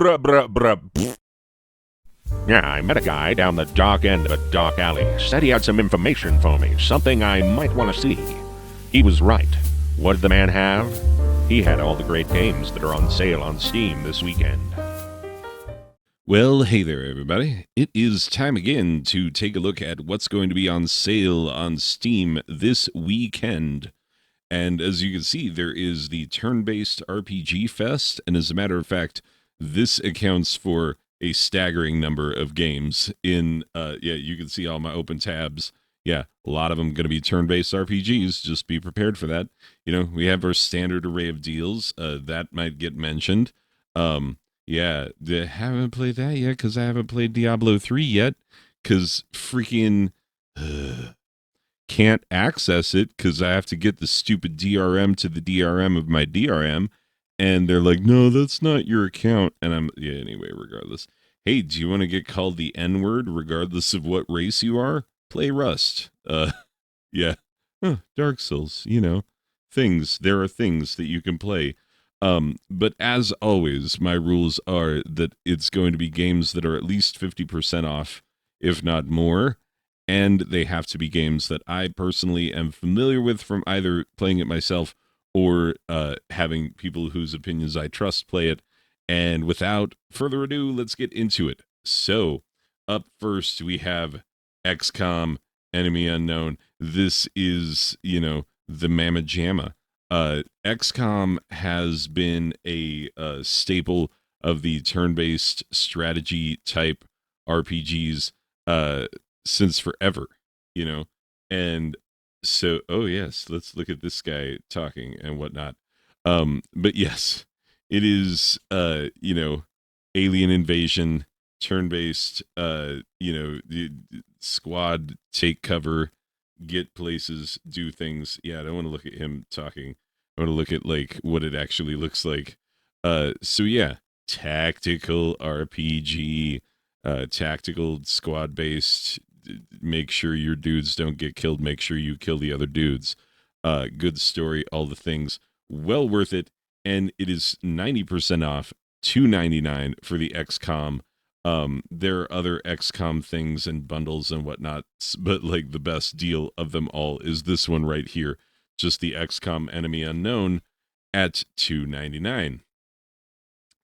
bruh, bruh, bruh. Pfft. Yeah, I met a guy down the dark end of a dark alley. Said he had some information for me, something I might want to see. He was right. What did the man have? He had all the great games that are on sale on Steam this weekend. Well, hey there, everybody. It is time again to take a look at what's going to be on sale on Steam this weekend. And as you can see, there is the turn-based RPG Fest, and as a matter of fact, this accounts for a staggering number of games in, you can see all my open tabs. Yeah, a lot of them going to be turn-based RPGs. Just be prepared for that. You know, we have our standard array of deals. That might get mentioned. Yeah, haven't played that yet because I haven't played Diablo 3 yet because freaking can't access it because I have to get the stupid DRM to the DRM of my DRM. And they're like, no, that's not your account. And anyway, regardless. Hey, do you want to get called the N-word regardless of what race you are? Play Rust. Yeah. Dark Souls, things. There are things that you can play. But as always, my rules are that it's going to be games that are at least 50% off, if not more. And they have to be games that I personally am familiar with from either playing it myself or having people whose opinions I trust play it. And without further ado, let's get into it. So, up first, we have XCOM, Enemy Unknown. This is, the Mamma Jamma. XCOM has been a staple of the turn-based strategy type RPGs since forever, and so, oh yes, let's look at this guy talking and whatnot. But yes, it is, alien invasion, turn-based, squad, take cover, get places, do things. Yeah, I don't want to look at him talking. I want to look at, like, what it actually looks like. So yeah, tactical RPG, tactical squad-based, make sure your dudes don't get killed, make sure you kill the other dudes. Good story, all the things. Well worth it, and it is 90% off, $2.99 for the XCOM. There are other XCOM things and bundles and whatnot, but like the best deal of them all is this one right here, just the XCOM Enemy Unknown at $2.99.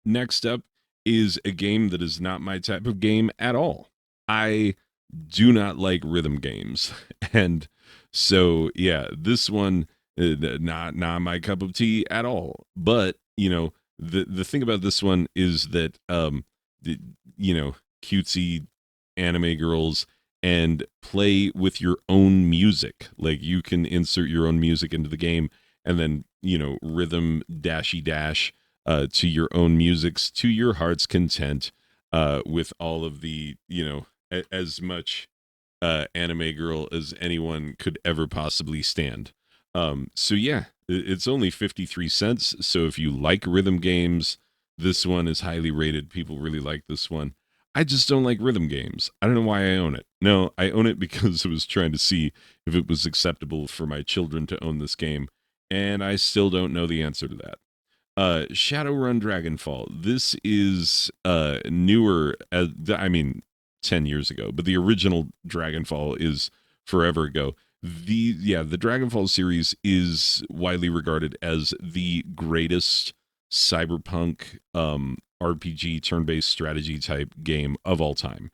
Next up is a game that is not my type of game at all. I do not like rhythm games, and so yeah, this one not my cup of tea at all. But the thing about this one is that cutesy anime girls and play with your own music. Like you can insert your own music into the game and then rhythm dashy dash to your own musics to your heart's content with all of the as much anime girl as anyone could ever possibly stand. So yeah, it's only 53 cents. So if you like rhythm games, this one is highly rated. People really like this one. I just don't like rhythm games. I don't know why I own it. No, I own it because I was trying to see if it was acceptable for my children to own this game, and I still don't know the answer to that. Shadowrun Dragonfall. This is newer, 10 years ago, but the original Dragonfall is forever ago. The Dragonfall series is widely regarded as the greatest cyberpunk RPG turn-based strategy type game of all time.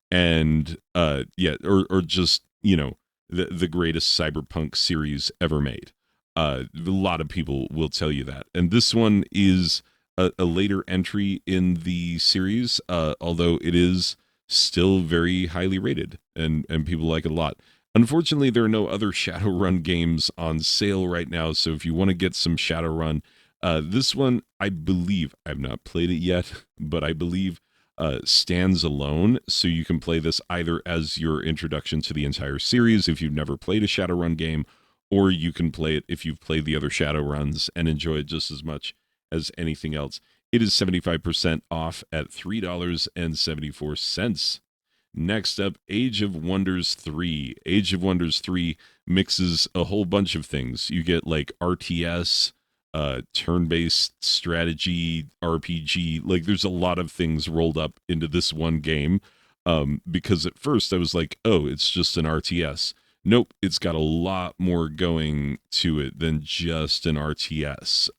And or just, the greatest cyberpunk series ever made. A lot of people will tell you that. And this one is a later entry in the series, although it is still very highly rated and people like it a lot. Unfortunately, there are no other Shadowrun games on sale right now, so if you want to get some Shadowrun, this one, I believe, I've not played it yet, but I believe stands alone, so you can play this either as your introduction to the entire series if you've never played a Shadowrun game, or you can play it if you've played the other Shadowruns and enjoy it just as much as anything else. It is 75% off at $3.74. Next up, Age of Wonders 3. Age of Wonders 3 mixes a whole bunch of things. You get like RTS, turn-based strategy RPG. Like, there's a lot of things rolled up into this one game. Because at first I was like, oh, it's just an RTS. Nope, it's got a lot more going to it than just an RTS.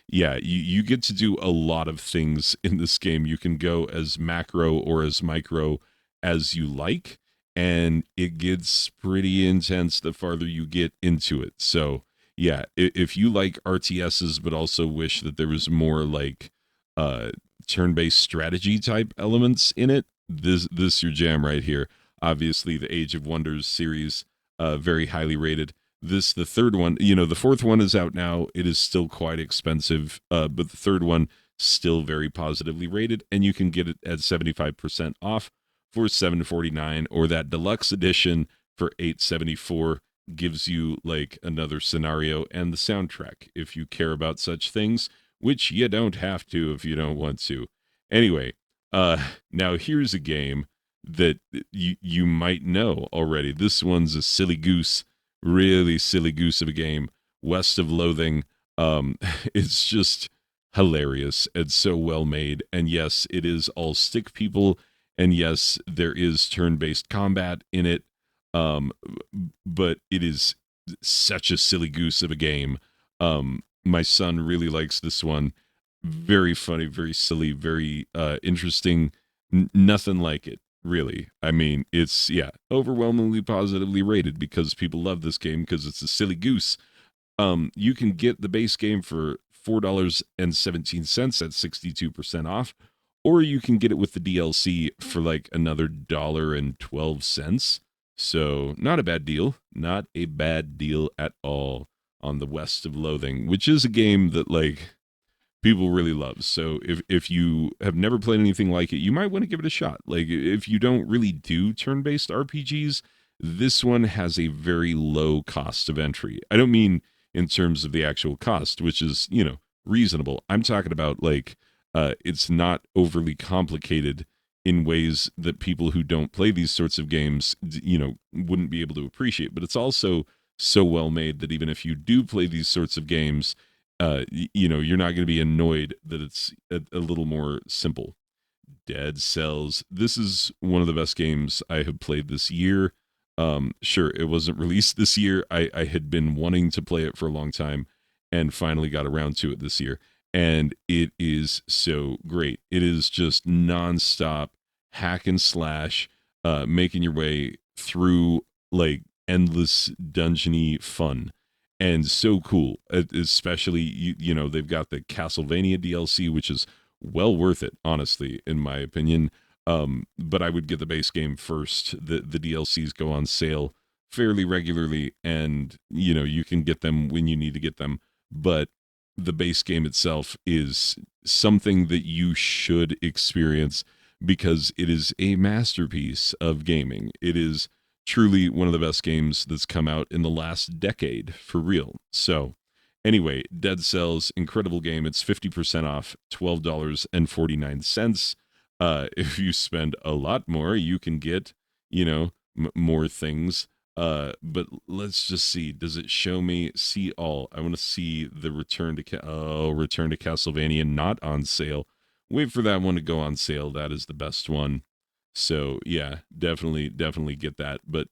Yeah, you get to do a lot of things in this game. You can go as macro or as micro as you like, and it gets pretty intense the farther you get into it. So, yeah, if you like RTSs but also wish that there was more like uh turn-based strategy type elements in it, this your jam right here. Obviously, the Age of Wonders series, very highly rated. This the third one. The fourth one is out now. It is still quite expensive, but the third one still very positively rated, and you can get it at 75% off for $7.49, or that deluxe edition for $8.74 gives you like another scenario and the soundtrack if you care about such things, which you don't have to if you don't want to. Anyway, now here's a game that you might know already. This one's a silly goose, really silly goose of a game. West of Loathing. It's just hilarious and so well made. And yes, it is all stick people. And yes, there is turn-based combat in it. Um, but it is such a silly goose of a game. My son really likes this one. Very funny, very silly, very interesting. Nothing like it, really. I mean, it's, yeah, overwhelmingly positively rated because people love this game because it's a silly goose. You can get the base game for $4.17 at 62% off, or you can get it with the DLC for like another $1.12. So, not a bad deal. Not a bad deal at all on the West of Loathing, which is a game that like people really love. So if you have never played anything like it, you might want to give it a shot. Like, if you don't really do turn-based RPGs, this one has a very low cost of entry. I don't mean in terms of the actual cost, which is, reasonable. I'm talking about like it's not overly complicated in ways that people who don't play these sorts of games, wouldn't be able to appreciate. But it's also so well made that even if you do play these sorts of games, you're not going to be annoyed that it's a little more simple. Dead Cells. This is one of the best games I have played this year. Sure, it wasn't released this year. I had been wanting to play it for a long time and finally got around to it this year. And it is so great. It is just nonstop hack and slash, making your way through like endless dungeony fun, and so cool. Especially they've got the Castlevania DLC, which is well worth it, honestly, in my opinion. But I would get the base game first. The DLCs go on sale fairly regularly, and you can get them when you need to get them. But the base game itself is something that you should experience because it is a masterpiece of gaming. It is truly one of the best games that's come out in the last decade, for real. So, anyway, Dead Cells, incredible game. It's 50% off, $12.49. If you spend a lot more, you can get, more things. But let's just see. Does it show me see all? I want to see the Return to Castlevania not on sale. Wait for that one to go on sale. That is the best one. So yeah, definitely get that. But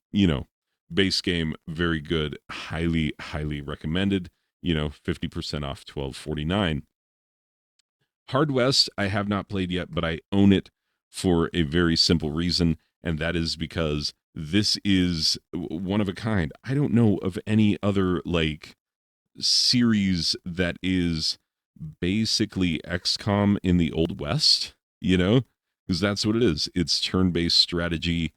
base game very good, highly recommended. 50% off, $12.49. Hard West I have not played yet, but I own it for a very simple reason, and that is because this is one of a kind. I don't know of any other like series that is basically XCOM in the Old West, because that's what it is. It's turn-based strategy,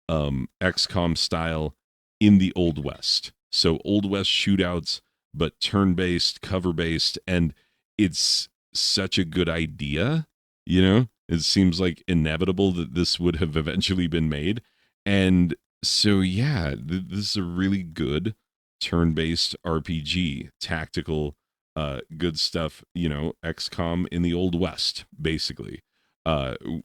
XCOM style in the Old West. So Old West shootouts, but turn-based, cover-based, and it's such a good idea, It seems like inevitable that this would have eventually been made. And so, yeah, this is a really good turn-based RPG, tactical, good stuff, XCOM in the Old West, basically.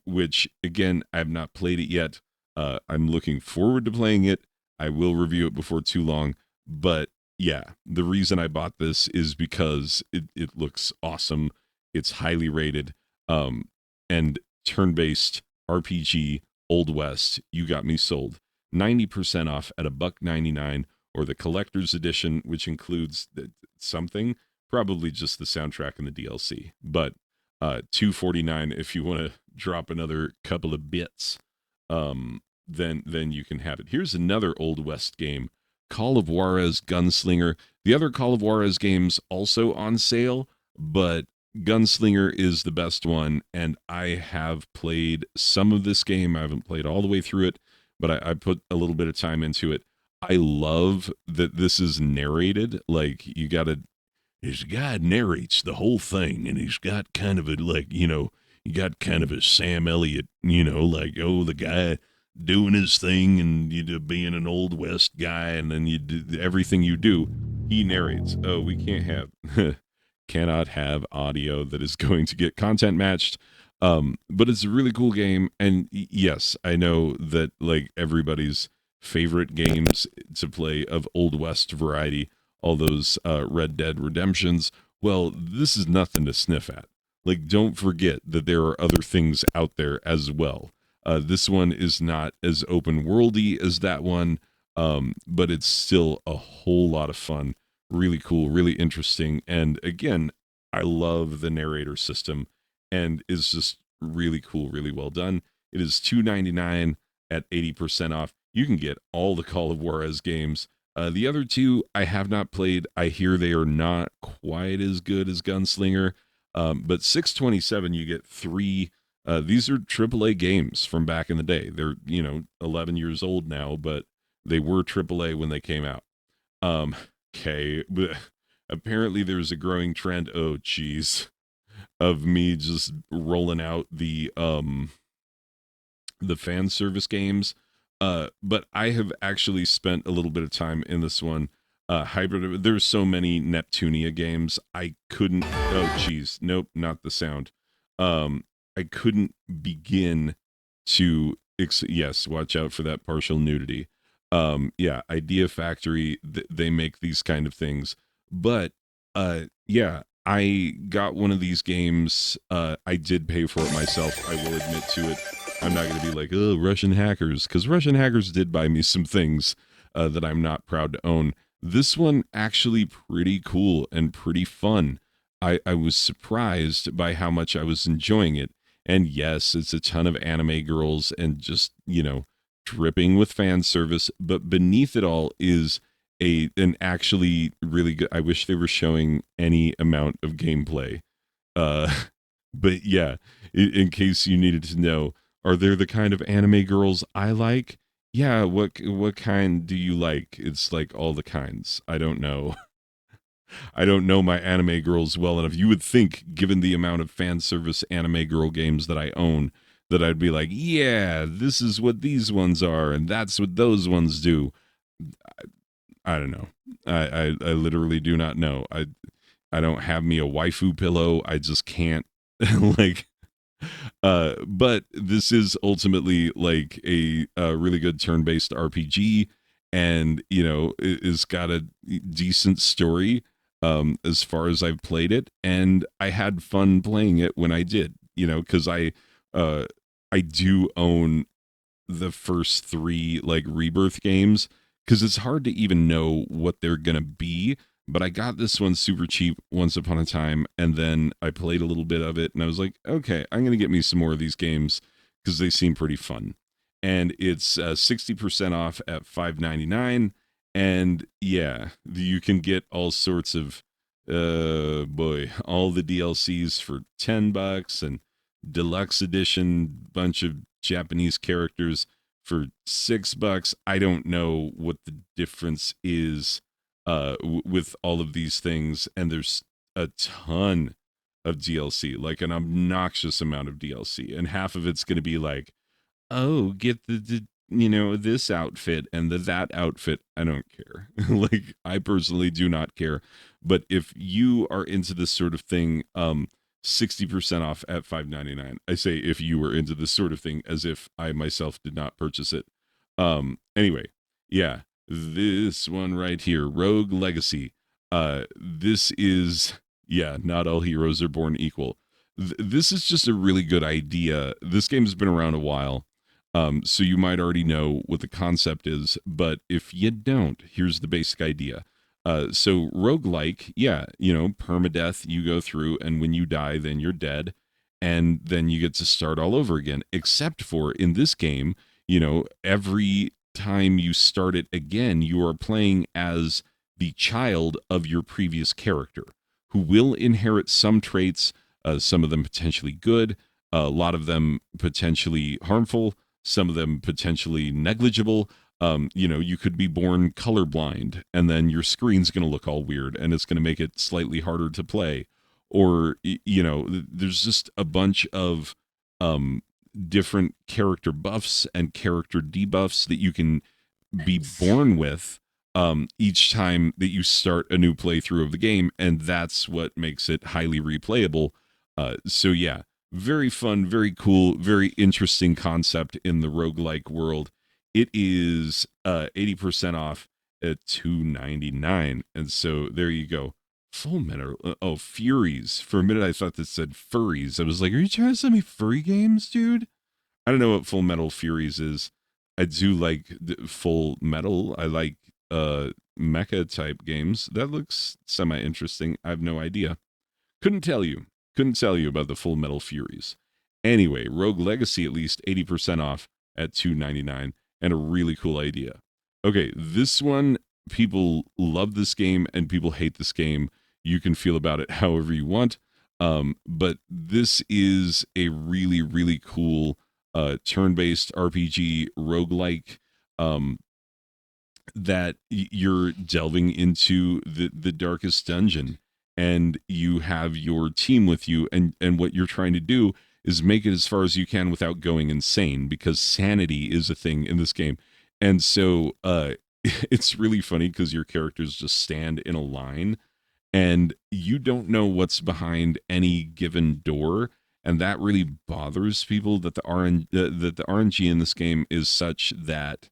Which, again, I have not played it yet. I'm looking forward to playing it. I will review it before too long, but yeah, the reason I bought this is because it looks awesome. It's highly rated. Um, and turn-based RPG Old West, you got me sold. 90% off at a buck 99, or the collector's edition, which includes something, probably just the soundtrack and the DLC. But 249 if you want to drop another couple of bits. Then you can have it. Here's another Old West game, Call of Juarez Gunslinger. The other Call of Juarez games also on sale, but Gunslinger is the best one, and I have played some of this game. I haven't played all the way through it, but I put a little bit of time into it. I love that this is narrated. Like, you gotta, this guy narrates the whole thing, and he's got kind of a, like, you got kind of a Sam Elliott, like, oh, the guy doing his thing, and being an Old West guy, and then you do everything you do, he narrates. Oh, we can't have cannot have audio that is going to get content matched. But it's a really cool game, and yes, I know that, like, everybody's favorite games to play of Old West variety, all those Red Dead Redemptions, well, this is nothing to sniff at. Like, don't forget that there are other things out there as well. This one is not as open worldy as that one, but it's still a whole lot of fun. Really cool, really interesting. And again, I love the narrator system, and is just really cool, really well done. It is $2.99 at 80% off. You can get all the Call of Juarez games. The other two I have not played. I hear they are not quite as good as Gunslinger. But $6.27, you get three. These are AAA games from back in the day. They're 11 years old now, but they were AAA when they came out. Okay, but apparently there's a growing trend. Oh, geez, of me just rolling out the fan service games. But I have actually spent a little bit of time in this one. There's so many Neptunia games. I couldn't. Oh, geez, nope, not the sound. I couldn't begin to. Yes, watch out for that partial nudity. Yeah, Idea Factory. They make these kind of things, but yeah, I got one of these games. I did pay for it myself. I will admit to it. I'm not going to be like, oh, Russian hackers, because Russian hackers did buy me some things that I'm not proud to own. This one actually pretty cool and pretty fun. I was surprised by how much I was enjoying it. And yes, it's a ton of anime girls and just, dripping with fan service. But beneath it all is an actually really good. I wish they were showing any amount of gameplay. Uh, but yeah, in case you needed to know, are there the kind of anime girls I like? Yeah, what kind do you like? It's like all the kinds. I don't know. I don't know my anime girls well enough. You would think, given the amount of fan service anime girl games that I own, that I'd be like, yeah, this is what these ones are, and that's what those ones do. I don't know. I literally do not know. I don't have me a waifu pillow. I just can't like. But this is ultimately like a really good turn-based RPG, and it's got a decent story as far as I've played it, and I had fun playing it when I did, because I do own the first three, like, Rebirth games, because it's hard to even know what they're gonna be. But I got this one super cheap once upon a time, and then I played a little bit of it, and I was like, okay, I'm going to get me some more of these games because they seem pretty fun. And it's 60% off at $5.99. And yeah, you can get all sorts of, all the DLCs for $10, and deluxe edition, bunch of Japanese characters for $6. I don't know what the difference is with all of these things, and there's a ton of DLC, like an obnoxious amount of DLC, and half of it's going to be like, oh, get the this outfit and that outfit. I don't care. Like, I personally do not care. But if you are into this sort of thing, 60% off at $5.99. I say if you were into this sort of thing, as if I myself did not purchase it. Anyway, yeah. This one right here, Rogue Legacy. This is, yeah, not all heroes are born equal. This is just a really good idea. This game's been around a while, so you might already know what the concept is, but if you don't, here's the basic idea. So roguelike, yeah, permadeath, you go through, and when you die, then you're dead, and then you get to start all over again, except for in this game, every time you start it again, you are playing as the child of your previous character who will inherit some traits, some of them potentially good, a lot of them potentially harmful, some of them potentially negligible. You could be born colorblind and then your screen's going to look all weird and it's going to make it slightly harder to play. Or, there's just a bunch of um, different character buffs and character debuffs that you can be born with each time that you start a new playthrough of the game, and that's what makes it highly replayable. So yeah, very fun, very cool, very interesting concept in the roguelike world. It is 80% off at $2.99, and so there you go. Full Metal, Furies. For a minute, I thought this said furries. I was like, are you trying to sell me furry games, dude? I don't know what Full Metal Furies is. I do like Full Metal. I like mecha type games. That looks semi interesting. I have no idea. Couldn't tell you. Couldn't tell you about the Full Metal Furies. Anyway, Rogue Legacy at least 80% off at $2.99, and a really cool idea. Okay, this one, people love this game and people hate this game. You can feel about it however you want. But this is a really, really cool turn-based RPG roguelike that you're delving into the darkest dungeon, and you have your team with you, and what you're trying to do is make it as far as you can without going insane, because sanity is a thing in this game. And so it's really funny because your characters just stand in a line and you don't know what's behind any given door, and that really bothers people, that the RNG in this game is such that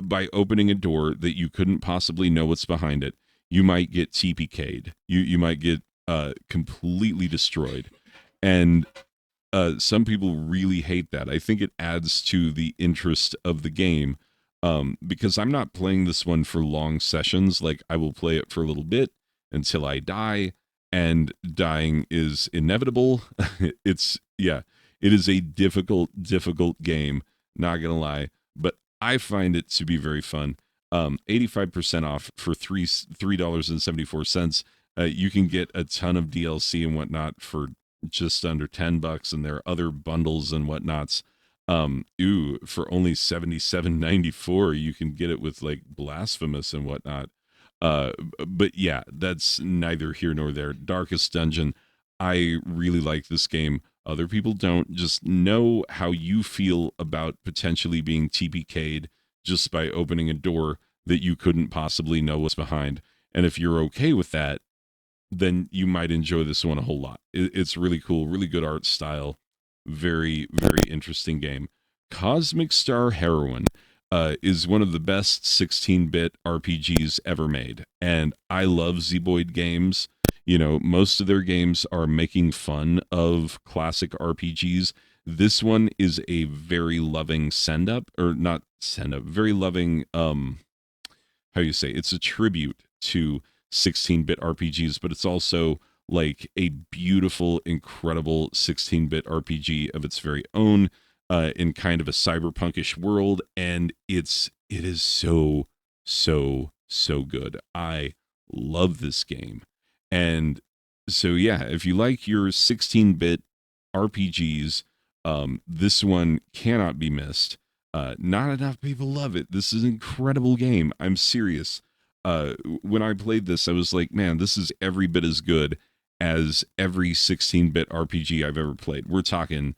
by opening a door that you couldn't possibly know what's behind it, you might get TPK'd. You might get completely destroyed. And some people really hate that. I think it adds to the interest of the game, because I'm not playing this one for long sessions. Like, I will play it for a little bit until I die, and dying is inevitable. It is a difficult game, not gonna lie, but I find it to be very fun. 85% off for $3.74. You can get a ton of DLC and whatnot for just under $10, and there are other bundles and whatnots. For only $77.94, you can get it with like Blasphemous and whatnot. But yeah, that's neither here nor there. Darkest Dungeon, I really like this game. Other people don't. Just know how you feel about potentially being TPK'd just by opening a door that you couldn't possibly know what's behind. And if you're okay with that, then you might enjoy this one a whole lot. It's really cool, really good art style, very, very interesting game. Cosmic Star Heroine is one of the best 16-bit RPGs ever made, and I love Zeboyd games. Most of their games are making fun of classic RPGs. This one is a very loving send-up, or not send-up, very loving, how you say, it's a tribute to 16-bit RPGs, but it's also like a beautiful, incredible 16-bit RPG of its very own, in kind of a cyberpunkish world, and it is so good. I love this game. And so yeah, if you like your 16-bit RPGs, this one cannot be missed. Not enough people love it. This is an incredible game. I'm serious. When I played this, I was like, man, this is every bit as good as every 16-bit RPG I've ever played. We're talking,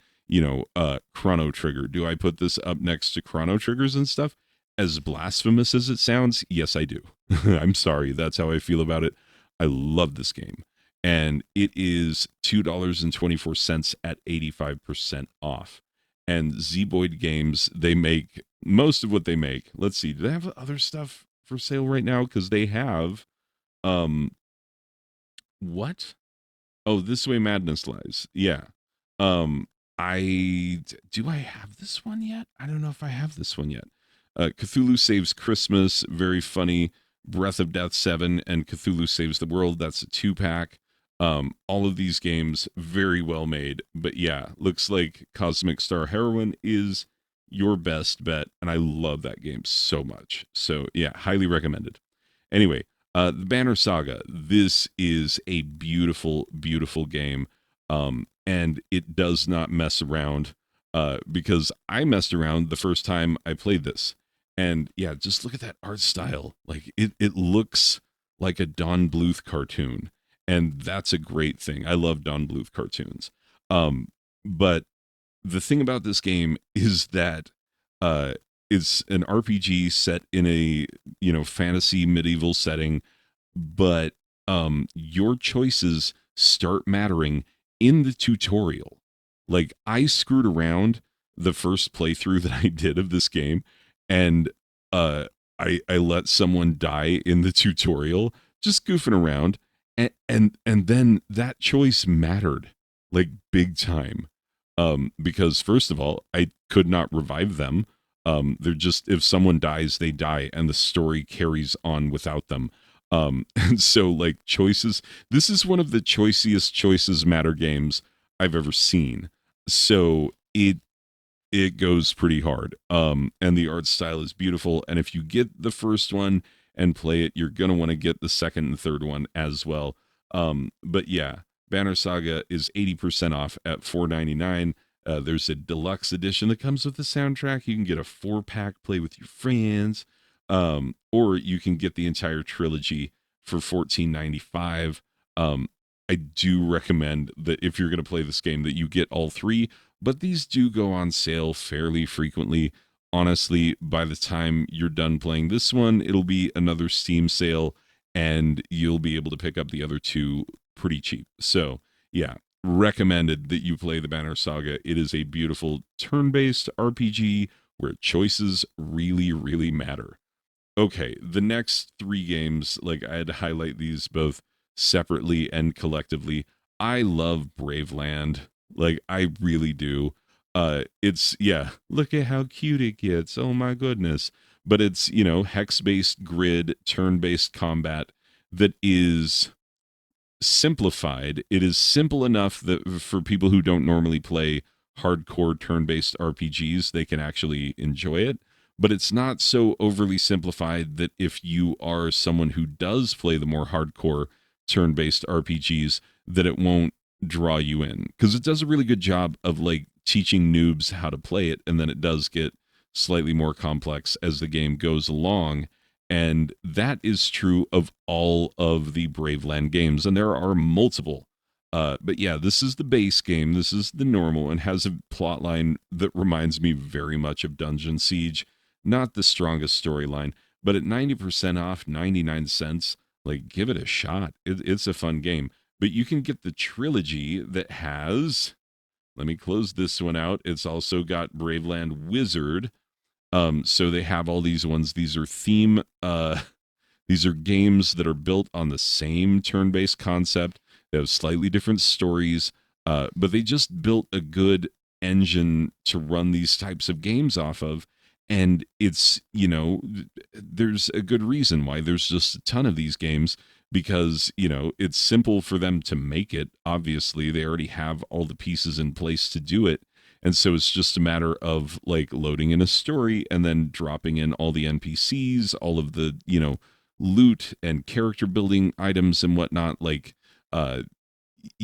Chrono Trigger. Do I put this up next to Chrono Triggers and stuff? As blasphemous as it sounds, yes, I do. I'm sorry. That's how I feel about it. I love this game. And it is $2.24 at 85% off. And Zeboyd Games, they make most of what they make. Let's see, do they have other stuff for sale right now? Because they have, what? Oh, This Way Madness Lies. Yeah. Um, do I have this one yet? I don't know if I have this one yet. Cthulhu Saves Christmas, very funny. Breath of Death 7 and Cthulhu Saves the World. That's a 2-pack. All of these games very well made. But yeah, looks like Cosmic Star Heroine is your best bet, and I love that game so much. So yeah, highly recommended. Anyway, the Banner Saga. This is a beautiful, beautiful game, and it does not mess around. Because I messed around the first time I played this, and yeah, just look at that art style. Like it looks like a Don Bluth cartoon, and that's a great thing. I love Don Bluth cartoons. But the thing about this game is that uh, it's an RPG set in a fantasy medieval setting, but your choices start mattering in the tutorial. Like I screwed around the first playthrough that I did of this game, and I let someone die in the tutorial, just goofing around, and then that choice mattered like big time. Because first of all, I could not revive them. They're just, if someone dies, they die, and the story carries on without them. And so like choices, this is one of the choiciest choices matter games I've ever seen. So it goes pretty hard. And the art style is beautiful. And if you get the first one and play it, you're gonna want to get the second and third one as well. But yeah, Banner Saga is 80% off at $4.99. There's a deluxe edition that comes with the soundtrack. You can get a 4-pack, play with your friends, or you can get the entire trilogy for $14.95. I do recommend that if you're going to play this game, that you get all three, but these do go on sale fairly frequently. Honestly, by the time you're done playing this one, it'll be another Steam sale, and you'll be able to pick up the other two pretty cheap. So, yeah, recommended that you play the Banner Saga. It is a beautiful turn-based RPG where choices really, really matter. Okay, the next 3 games, like I had to highlight these both separately and collectively. I love Braveland. Like I really do. It's yeah, look at how cute it gets. Oh my goodness. But it's, hex-based grid, turn-based combat that is simplified. It is simple enough that for people who don't normally play hardcore turn-based RPGs, they can actually enjoy it. But it's not so overly simplified that if you are someone who does play the more hardcore turn-based RPGs, that it won't draw you in. Because it does a really good job of like teaching noobs how to play it, and then it does get slightly more complex as the game goes along. And that is true of all of the Braveland games, and there are multiple. But yeah, this is the base game. This is the normal, and has a plot line that reminds me very much of Dungeon Siege. Not the strongest storyline, but at 90% off, 99 cents, like give it a shot. It's a fun game. But you can get the trilogy that has, let me close this one out. It's also got Braveland Wizard. So they have all these ones. These are these are games that are built on the same turn-based concept. They have slightly different stories, but they just built a good engine to run these types of games off of. And it's, there's a good reason why there's just a ton of these games, because, it's simple for them to make it. Obviously, they already have all the pieces in place to do it. And so it's just a matter of like loading in a story and then dropping in all the NPCs, all of the, loot and character building items and whatnot. Like,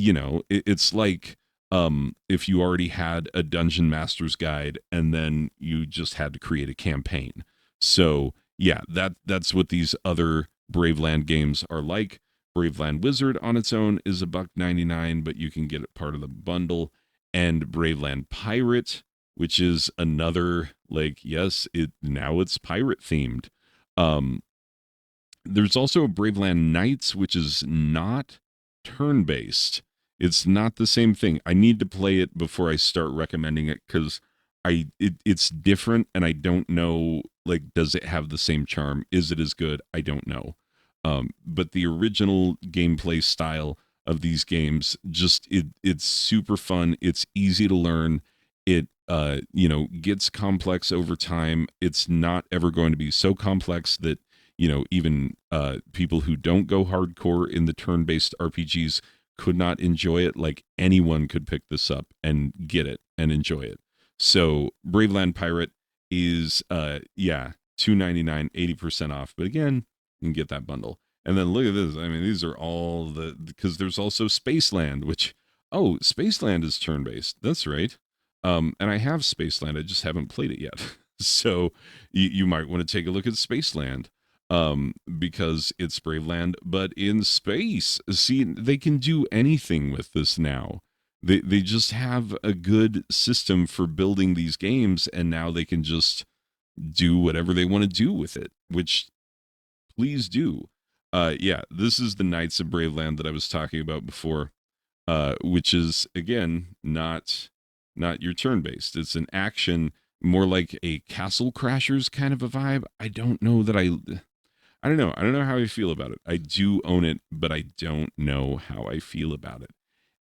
it's like if you already had a Dungeon Master's Guide and then you just had to create a campaign. So yeah, that's what these other Braveland games are like. Braveland Wizard on its own is $1.99, but you can get it part of the bundle. And Braveland Pirate, which is another, like, yes, it's pirate themed. There's also Braveland Knights, which is not turn based. It's not the same thing. I need to play it before I start recommending it, because it's different, and I don't know, like, does it have the same charm? Is it as good? I don't know. But the original gameplay style of these games, just it's super fun. It's easy to learn. It gets complex over time. It's not ever going to be so complex that even people who don't go hardcore in the turn-based RPGs could not enjoy it. Like, anyone could pick this up and get it and enjoy it. So Braveland Pirate is $2.99, 80% off. But again, you can get that bundle. And then look at this. I mean, these are all because there's also Spaceland, which, Spaceland is turn-based. That's right. And I have Spaceland. I just haven't played it yet. So you might want to take a look at Spaceland, because it's Braveland, but in space. See, they can do anything with this now. They just have a good system for building these games, and now they can just do whatever they want to do with it, which, please do. This is the Knights of Braveland that I was talking about before, which is, again, not your turn-based. It's an action, more like a Castle Crashers kind of a vibe. I don't know how I feel about it. I do own it, but I don't know how I feel about it.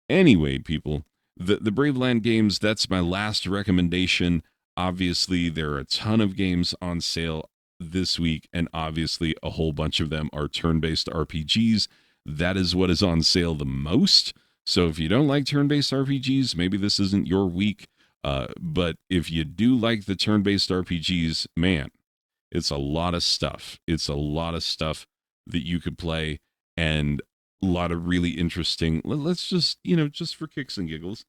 Anyway, people, the Braveland games, that's my last recommendation. Obviously, there are a ton of games on sale this week, and obviously a whole bunch of them are turn-based RPGs. That is what is on sale the most. So if you don't like turn-based RPGs, maybe this isn't your week. But if you do like the turn-based RPGs, man, it's a lot of stuff. It's a lot of stuff that you could play, and a lot of really interesting. Let's just, just for kicks and giggles.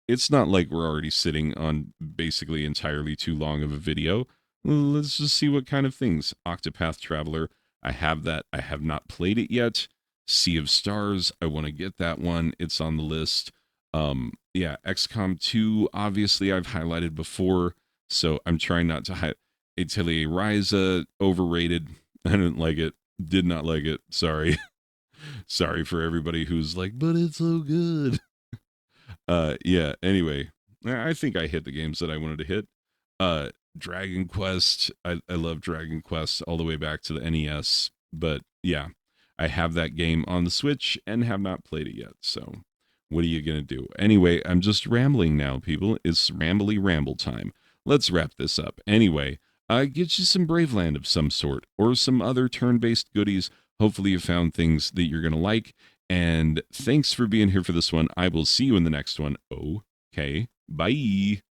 It's not like we're already sitting on basically entirely too long of a video. Let's just see what kind of things. Octopath Traveler, I have that. I have not played it yet. Sea of Stars, I want to get that one. It's on the list. XCOM 2, obviously I've highlighted before, so I'm trying not to highlight. Atelier Ryza, overrated. I didn't like it. Did not like it. Sorry. Sorry for everybody who's like, but it's so good. Anyway, I think I hit the games that I wanted to hit. Dragon Quest, I love Dragon Quest all the way back to the NES, but yeah, I have that game on the Switch and have not played it yet, so what are you gonna do? Anyway, I'm just rambling now, people. It's rambly ramble time. Let's wrap this up. Anyway, get you some Braveland of some sort, or some other turn-based goodies. Hopefully you found things that you're gonna like, and thanks for being here for this one. I will see you in the next one. Okay, bye.